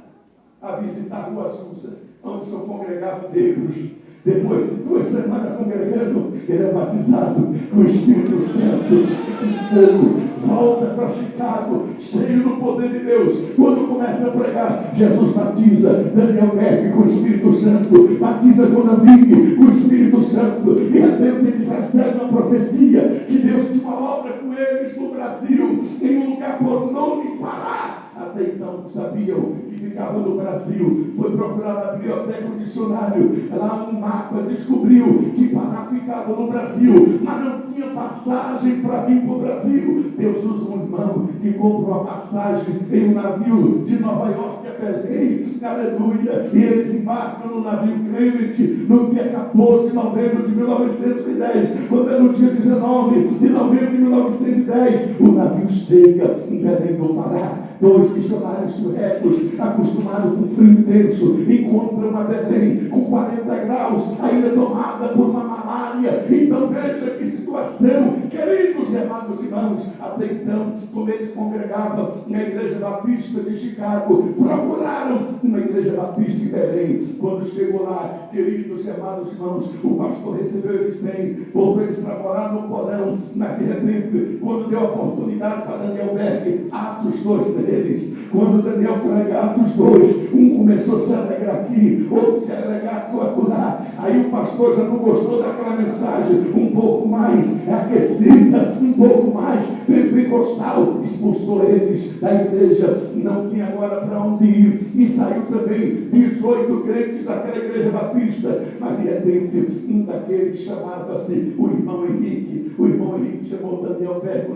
a visitar a Rua Azusa, onde só congregavam negros. Depois de 2 semanas congregando, ele é batizado com o Espírito Santo e com fogo. Volta para Chicago, cheio do poder de Deus. Quando começa a pregar, Jesus batiza Daniel Beck com o Espírito Santo, batiza Gunambing com o Espírito Santo. E de repente eles recebem uma profecia que Deus tinha uma obra com eles no Brasil, em um lugar por nome Pará. Até então sabiam que ficava no Brasil. Foi procurar na biblioteca um dicionário, lá um mapa, descobriu que Pará ficava no Brasil, mas não tinha passagem para vir para o Brasil. Deus usa um irmão que compra uma passagem em um navio de Nova York a Belém, aleluia, e eles embarcam no navio Clement no dia 14 de novembro de 1910. Quando é no dia 19 de novembro de 1910, o navio chega em Belém do Pará. Dois missionários suecos, acostumados com frio intenso, encontram a Belém com 40 graus, ainda tomada por uma malária. Então veja que situação, queridos e amados irmãos. Até então, como eles congregavam na Igreja Batista de Chicago, procuraram uma Igreja Batista em Belém. Quando chegou lá, queridos e amados irmãos, o pastor recebeu eles bem, botou eles para morar no porão. De repente, quando deu a oportunidade para Daniel Berg, Atos 2 deles, quando Daniel prega Atos 2, um começou a se alegrar aqui, outro se alegrar lá. Aí o pastor já não gostou daquela mensagem um pouco mais aquecida, um pouco mais pentecostal, expulsou eles da igreja. Não tinha agora para onde ir, e saiu também 18 crentes daquela igreja batista. Mas de repente, um daqueles chamava-se o irmão Henrique. O irmão Henrique chamou Daniel Berg,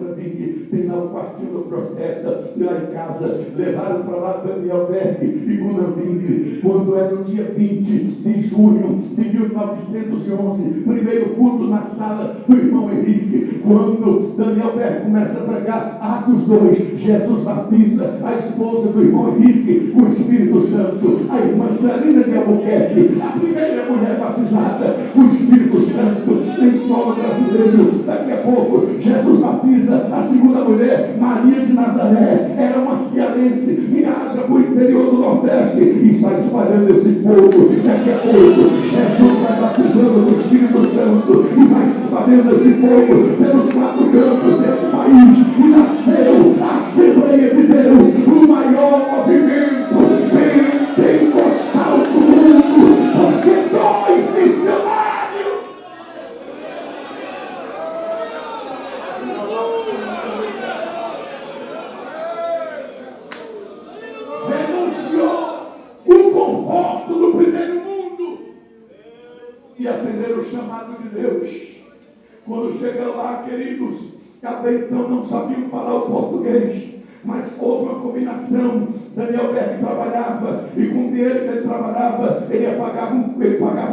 tem lá o quartinho do profeta, e lá em casa levaram para lá Daniel Berg e Gunaving. Quando era no dia 20 de junho de 1911, primeiro culto na sala do irmão Henrique, quando Daniel Berg começa a pregar Atos 2, Jesus batiza a esposa do irmão Henrique com o Espírito Santo, a irmã Celina de Albuquerque, a primeira mulher batizada com o Espírito Santo em solo brasileiro. Daqui a pouco Jesus batiza a segunda mulher, Maria de Nazaré, era uma cearense, viaja para o interior do Nordeste e sai espalhando esse fogo. Daqui a pouco Jesus vai batizando no Espírito Santo e vai se espalhando esse fogo pelos 4 cantos desse país, e nasceu a Assembleia de Deus, o maior movimento pentecostal do mundo, porque 2 missionários renunciou o conforto do primeiro mundo e atenderam o chamado de Deus. Quando chegam lá, queridos, até então não sabiam falar o português, mas houve uma combinação. Daniel Berg trabalhava, e com o dinheiro que ele trabalhava, ele pagava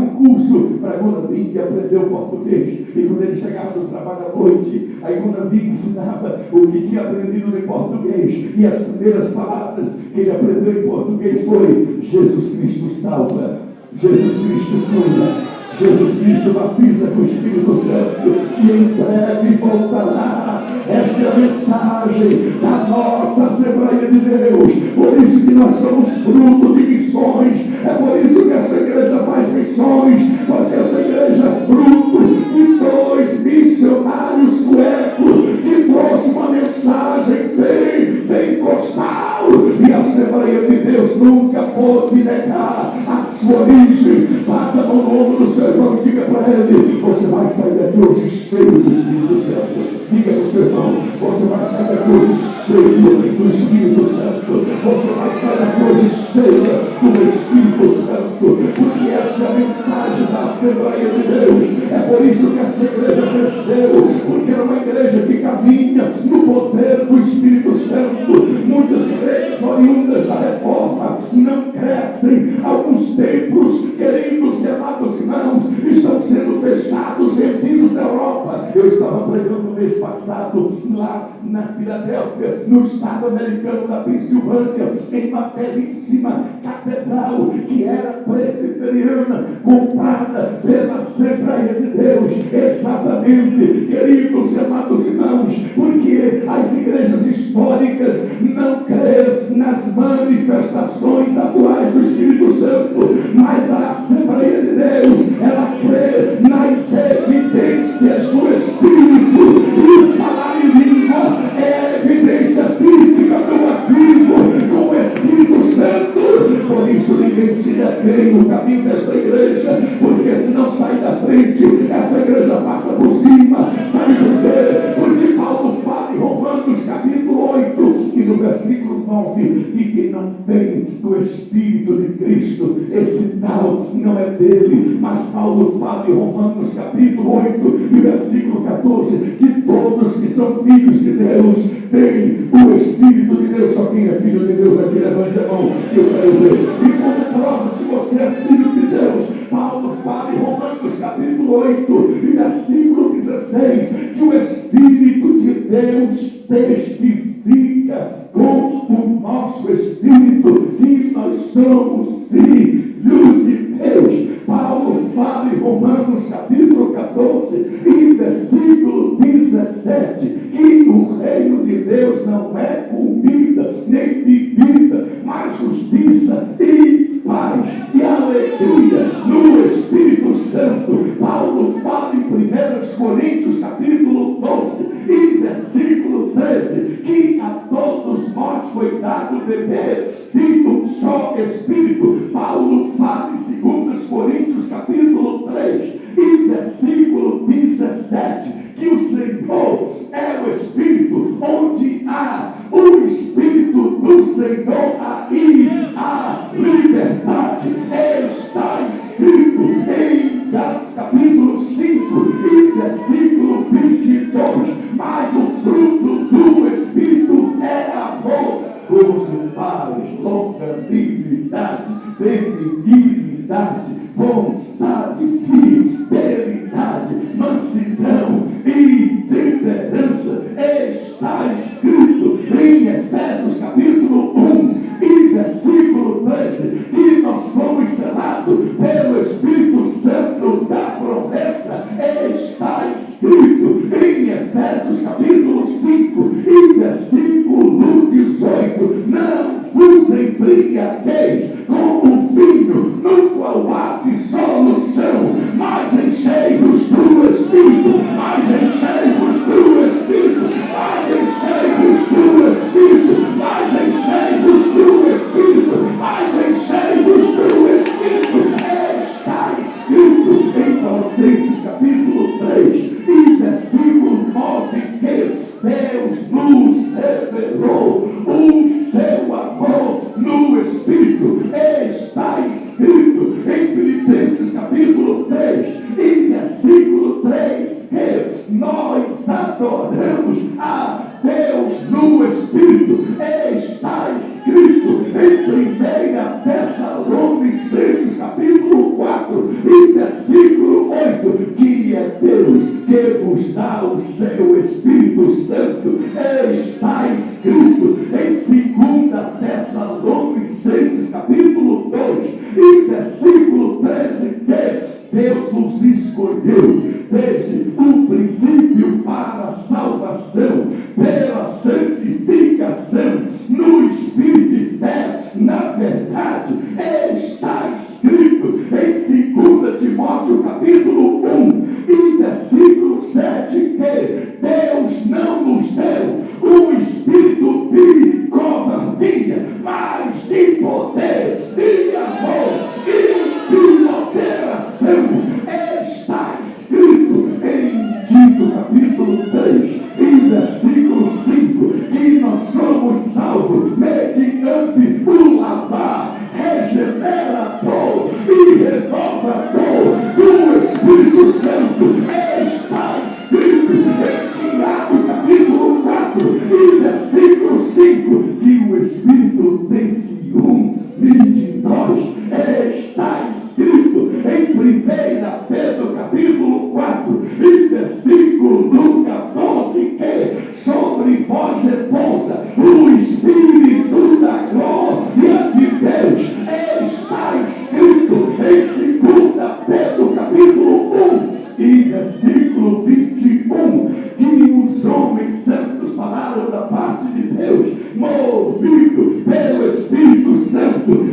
um curso para Gunaving aprender o português. E quando ele chegava do trabalho à noite, aí Gunaving ensinava o que tinha aprendido em português, e as primeiras palavras que ele aprendeu em português foi: Jesus Cristo salva, Jesus Cristo cura, Jesus Cristo batiza com o Espírito Santo, e em breve voltará. Esta é a mensagem da nossa Assembleia de Deus. Por isso que nós somos fruto de missões. É por isso que essa igreja faz missões, porque essa igreja é fruto de 2 missionários suecos que trouxe uma mensagem bem pentecostal. E a Assembleia de Deus nunca pôde negar a sua origem. Bata no ombro do seu irmão e diga para ele: você vai sair daqui hoje cheio do Espírito Santo. Diga para o seu irmão: você vai sair daqui hoje cheio do Espírito Santo. Você vai sair daqui hoje cheio do Espírito Santo, porque esta é a mensagem da Assembleia de Deus. É por isso que essa igreja cresceu, porque era uma igreja que caminha no poder do Espírito Santo. Muitas igrejas oriundas da reforma não crescem. Alguns templos, queridos e amados irmãos, estão sendo fechados, vendidos na Europa. Eu estava pregando no mês passado lá na Filadélfia, no estado americano da Pensilvânia, em uma belíssima catedral que era presbiteriana, comprada pela Assembleia de Deus. Exatamente, queridos e amados irmãos, porque as igrejas históricas não creem nas manifestações atuais do Espírito Santo, mas a Assembleia de Deus, ela crê nas evidências do Espírito. E falar em língua é evidência física do batismo com o Espírito Santo. Por isso ninguém se detém no caminho desta igreja, porque se não sair da frente, essa igreja passa por cima. Sabe por quê? Porque Paulo fala em Romanos capítulo 8 e no versículo 9, e quem não tem o Espírito de Cristo, esse tal não é dele. Mas Paulo fala em Romanos capítulo 8 e versículo 14, que todos que são filhos de Deus têm o Espírito de Deus. Só quem é filho de Deus aqui, levante a mão, eu quero ver. E como prova que você é filho de Deus, Paulo fala em Romanos capítulo 8 e versículo 16, que o Espírito de Deus testifica com o nosso espírito que nós somos filhos de Deus. Paulo fala em Romanos capítulo 14 e versículo 17 que o reino de Deus não é comida nem bebida, mas justiça e paz e alegria no Espírito Santo. Paulo fala em 1 Coríntios capítulo 12 e versículo 13 que a todos nós foi dado beber de um só Espírito. Paulo fala em 2 Coríntios capítulo 3 e versículo 17 que o Senhor é o Espírito, onde há o Espírito do Senhor, aí há liberdade. Está escrito em Gálatas capítulo 5 e versículo 22, mas o fruto do Espírito é amor, gozo, paz, longanimidade, benignidade, bondade, fidelidade, mansidão e temperança. Está escrito em Efésios capítulo 1 e versículo 13 que nós fomos selados pelo Espírito Santo da promessa. Está escrito em Efésios capítulo 5 e versículo 18: não vos embriagueis com o vinho no qual há dissolução, mas enchei-vos do Espírito, mas enchei-vos do Espírito, mas enchei-vos do Espírito, mas enchei-vos do Espírito, mas enchei-vos do Espírito. Está escrito em Colossenses capítulo 3 e versículo 9 que Deus nos revelou o seu amor no Espírito. Está escrito em Filipenses capítulo 3 e versículo 3 que nós adoramos a Deus no Espírito. Está escrito em 1 Tessalonicenses capítulo 4 e versículo 8 que é Deus que vos dá o seu Espírito Santo. Está escrito em 2 Tessalonicenses capítulo 2 e versículo 13 que Deus nos escolheu desde o princípio para a salvação, pela santificação no Espírito de fé, na verdade. Está escrito em 2 Timóteo capítulo 1 e versículo 7 que Deus não nos deu um espírito de covardia, mas de poder, de amor e de moderação. Está escrito em Tito capítulo 3 e versículo 5 que nós somos salvos mediante o lavar regenerador e renovador do Espírito Santo. Está escrito em Tiago capítulo 4 e versículo 5 que o Espírito tem ciúme de nós. Está escrito em 1 Pedro capítulo 4 e versículo 14 que sobre vós repousa o Espírito da glória de Deus. Está escrito em 2 Pedro capítulo 1 e versículo 21 que os homens santos falaram da parte de Deus, movido pelo Espírito Santo.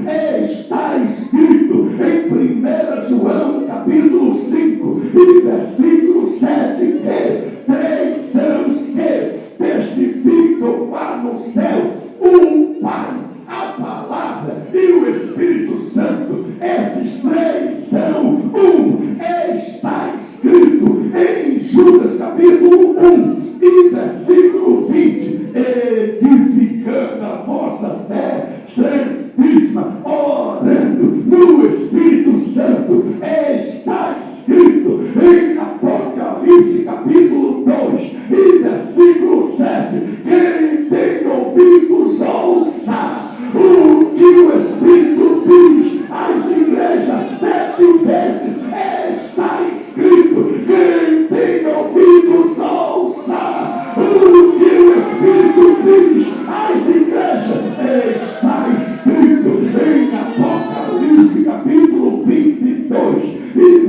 Está escrito em 1 João capítulo 5 e versículo 7 que três são os que testificam lá no céu: o Pai, a Palavra e o Espírito Santo. Esses três são um. Está escrito em Judas capítulo 1 e versículo 20: edificando a vossa fé santíssima, orando no Espírito Santo. Está escrito em Apocalipse capítulo 2 e versículo 7: quem tem ouvidos ouça o que o Espírito diz às igrejas 7 vezes. Está escrito: quem tem ouvidos ouça o que o Espírito diz às igrejas.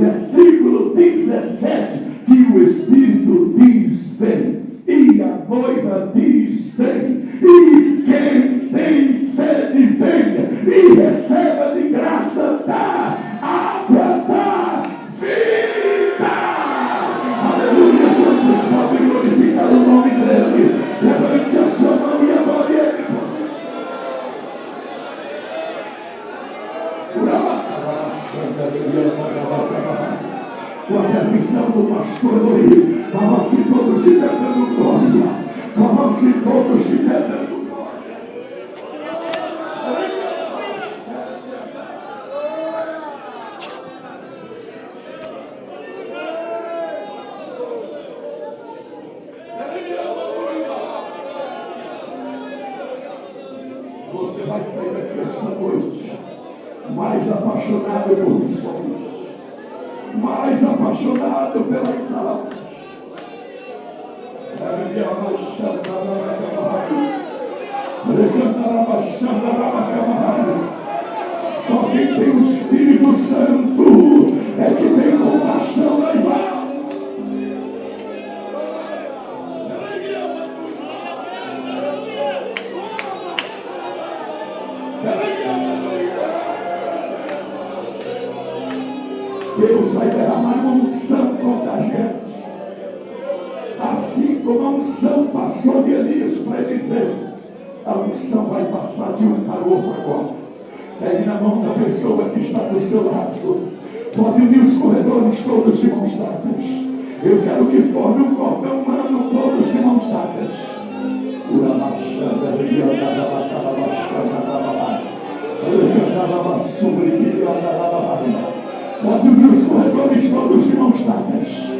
versículo 17, que o Espírito diz: vem, e a noiva diz: vem, e quem tem sede, venha, e receba de graça da água da vida. Aleluia. Quantos podem glorificar o nome dele? Levante a sua mão e adore ele. Com a permissão do pastor Eloy, coloque-se todos de pé dando glória. Coloque-se todos de pé dando glória. Você vai sair daqui esta noite mais apaixonado por missões, mais apaixonado pelas almas. Só quem tem o Espírito Santo é que tem compaixão das almas. Deus vai derramar uma unção contagiante, assim como a unção passou de Elias para Eliseu. A unção vai passar de um para o outro agora. Pegue na mão da pessoa que está do seu lado. Pode vir os corredores todos de mãos dadas. Eu quero que forme um cordão humano todos de mãos dadas. Pode vir os corredores todos de mãos dadas.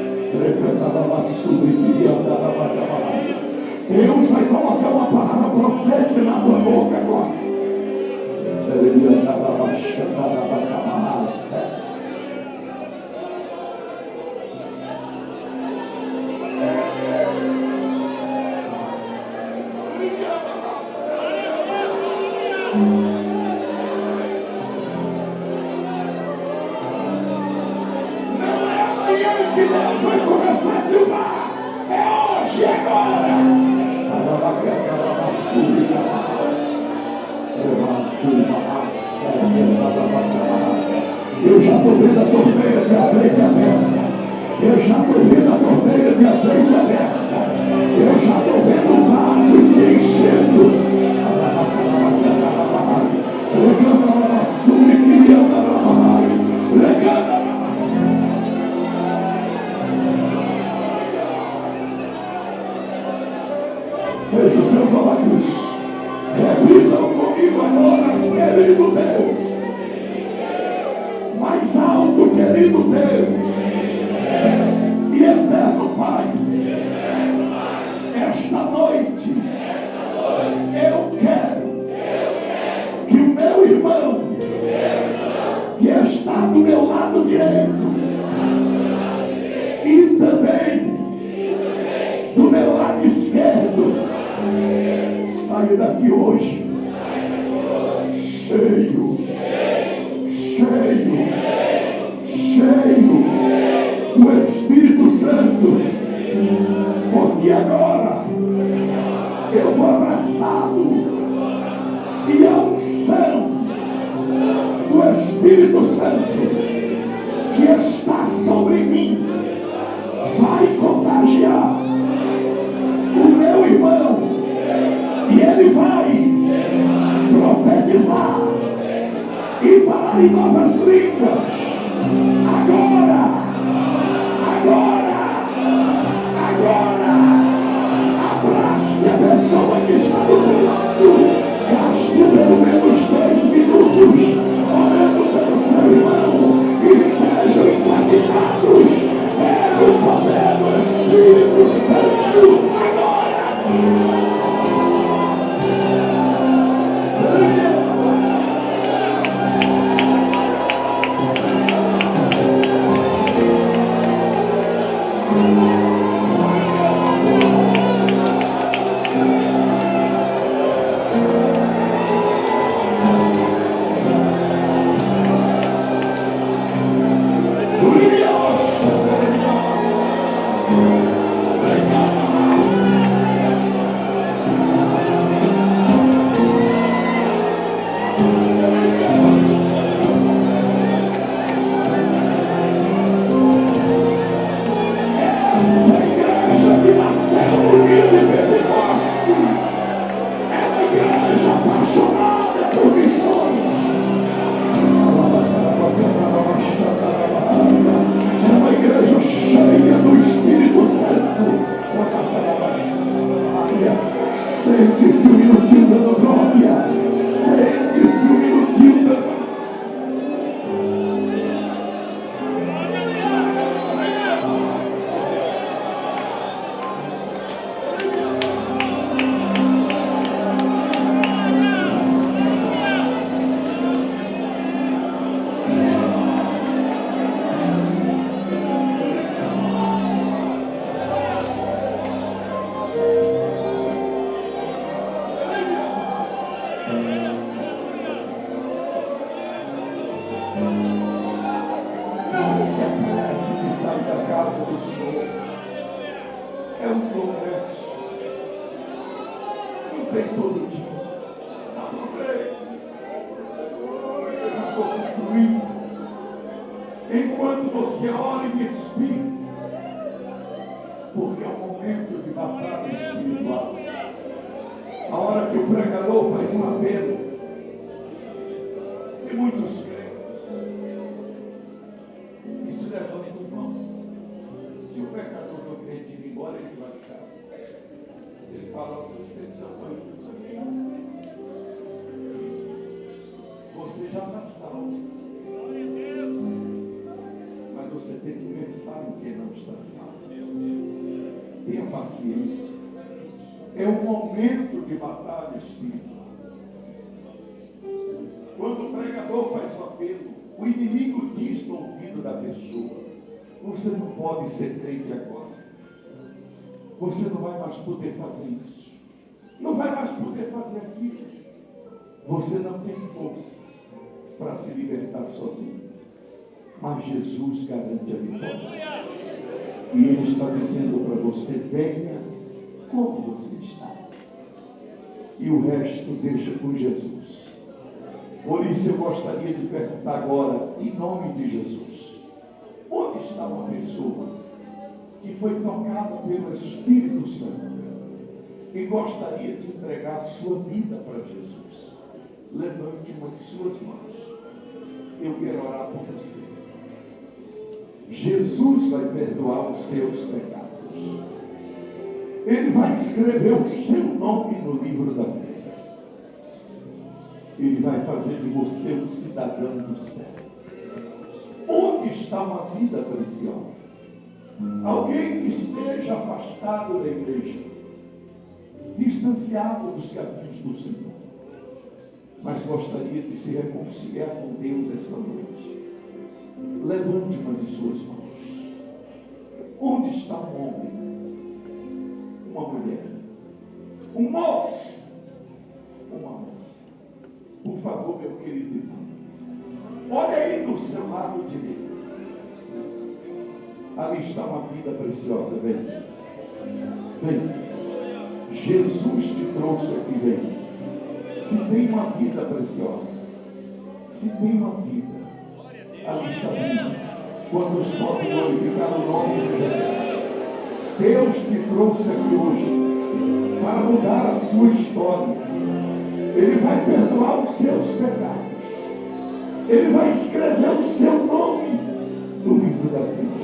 Deus vai colocar uma palavra profética na tua boca agora. Que Deus vai começar a te usar. É hoje, agora. Eu já estou vendo a torneira de azeite aberta. Eu já estou vendo a torneira de azeite aberta. Eu já estou vendo o vaso se enchendo. Feche os seus olhos. Repitam comigo agora, querido Deus. Mais alto, querido Deus. E eterno Pai. Esta noite eu quero que o meu irmão que está do meu lado direito e também do meu lado esquerdo saia daqui hoje cheio do Espírito Santo, porque agora eu vou abraçado e a unção do Espírito Santo que está sobre mim vai contagiar o meu irmão e ele vai profetizar e falar em novas línguas. Agora, abrace a pessoa que está do teu lado. Gaste pelo menos 2 minutos orando pelo seu irmão e sejam impactados pelo poder do Espírito Santo agora. sair da casa do Senhor. É um progresso. Não tem todo dia. Não problema. Eu já estou concluindo. Enquanto você ora em espírito, porque é um momento de batalha espiritual. A hora que o pregador faz um apelo, e muitos crentes, e se levantam mão. Se o pecador não crente ir embora, ele vai ficar. Ele fala aos seus crentes, você já está salvo. Mas você tem que pensar em quem não está salvo. Tenha paciência. É um momento de batalha espiritual. Quando o pregador faz o apelo, o inimigo diz no ouvido da pessoa: você não pode ser crente agora. Você não vai mais poder fazer isso. Não vai mais poder fazer aquilo. Você não tem força para se libertar sozinho. Mas Jesus garante a vitória. E Ele está dizendo para você: venha como você está. E o resto deixa com Jesus. Por isso eu gostaria de perguntar agora, em nome de Jesus, onde está uma pessoa que foi tocada pelo Espírito Santo e gostaria de entregar a sua vida para Jesus? Levante uma de suas mãos. Eu quero orar por você. Jesus vai perdoar os seus pecados. Ele vai escrever o seu nome no livro da vida. Ele vai fazer de você um cidadão do céu. Onde está uma vida preciosa? Alguém que esteja afastado da igreja, distanciado dos caminhos do Senhor, mas gostaria de se reconciliar com Deus essa noite. Levante uma de suas mãos. Onde está um homem? Uma mulher? Um moço? Uma moça? Por favor, meu querido irmão, olha aí do seu lado direito. Ali está uma vida preciosa. Vem. Vem. Jesus te trouxe aqui. Vem. Se tem uma vida preciosa, se tem uma vida, ali está vindo. Quantos podem glorificar o nome de Jesus? Deus te trouxe aqui hoje para mudar a sua história. Ele vai perdoar os seus pecados. Ele vai escrever o seu nome no livro da vida.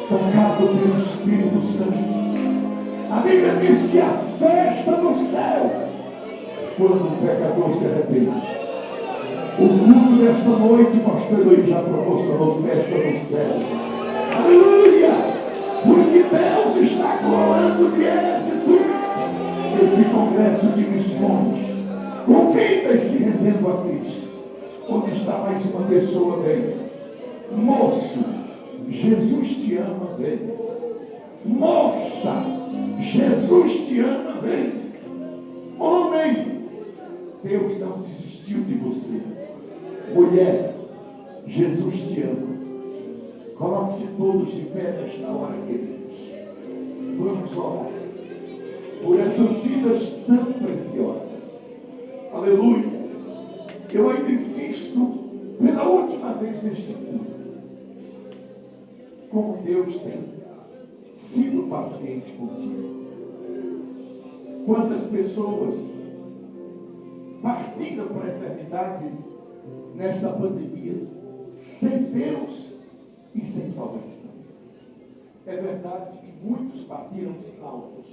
Tocado pelo Espírito Santo. A Bíblia diz que a festa no céu, quando o pecador se arrepende. O culto desta noite, pastor Eloy já proporcionou festa no céu. Aleluia! Porque Deus está coroando de êxito esse congresso de missões, com vidas se rendendo a Cristo. Onde está mais uma pessoa? Vem. Moço, Jesus te ama, vem. Moça, Jesus te ama, vem. Homem, Deus não desistiu de você. Mulher, Jesus te ama. Coloque-se todos de pé nesta hora, queridos. Vamos orar por essas vidas tão preciosas. Aleluia. Eu ainda insisto pela última vez neste culto. Como Deus tem sido paciente contigo. Quantas pessoas partiram para a eternidade nesta pandemia sem Deus e sem salvação. É verdade que muitos partiram salvos,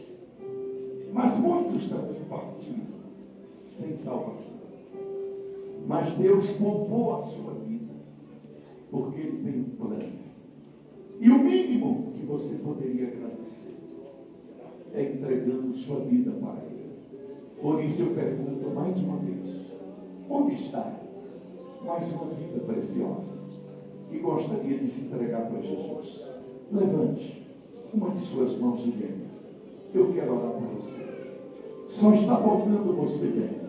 mas muitos também partiram sem salvação. Mas Deus poupou a sua vida, porque Ele tem um plano. E o mínimo que você poderia agradecer é entregando sua vida para Ele. Por isso eu pergunto mais uma vez: onde está mais uma vida preciosa e gostaria de se entregar para Jesus? Levante uma de suas mãos e venha. Eu quero orar por você. Só está faltando você, venha.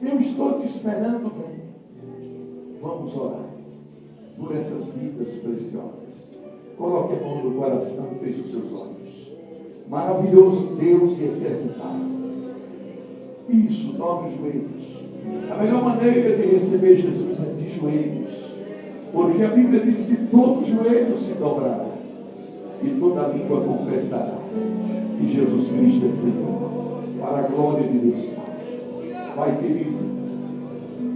Eu estou te esperando, venha. Vamos orar por essas vidas preciosas. Coloque a mão no coração e feche os seus olhos. Maravilhoso Deus e eterno Pai. Isso, dobre os joelhos. A melhor maneira de receber Jesus é de joelhos. Porque a Bíblia diz que todo joelho se dobrará e toda língua confessará que Jesus Cristo é Senhor. Para a glória de Deus, Pai. Pai querido,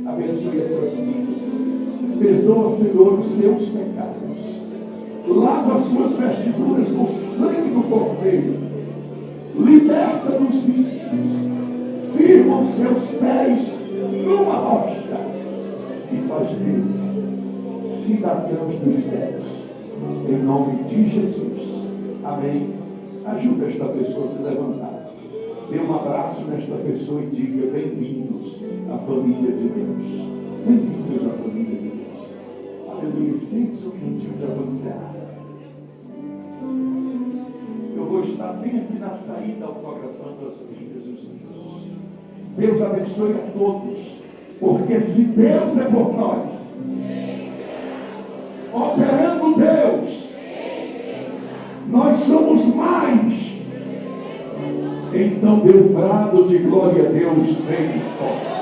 abençoe essas vidas. Perdoa, Senhor, os seus pecados. Lava as suas vestiduras no sangue do Cordeiro. Liberta dos vícios. Firma os seus pés numa rocha. E faz deles cidadãos dos céus. Em nome de Jesus. Amém. Ajuda esta pessoa a se levantar. Dê um abraço nesta pessoa e diga: bem-vindos à família de Deus. Bem-vindos à família de Deus. Aleluia. Sente-se um minutinho, já vou encerrar. Eu vou estar bem aqui na saída autografando as Bíblias e os livros. Deus abençoe a todos. Porque se Deus é por nós, operando Deus, nós somos mais. Então dê um brado de glória a Deus bem forte.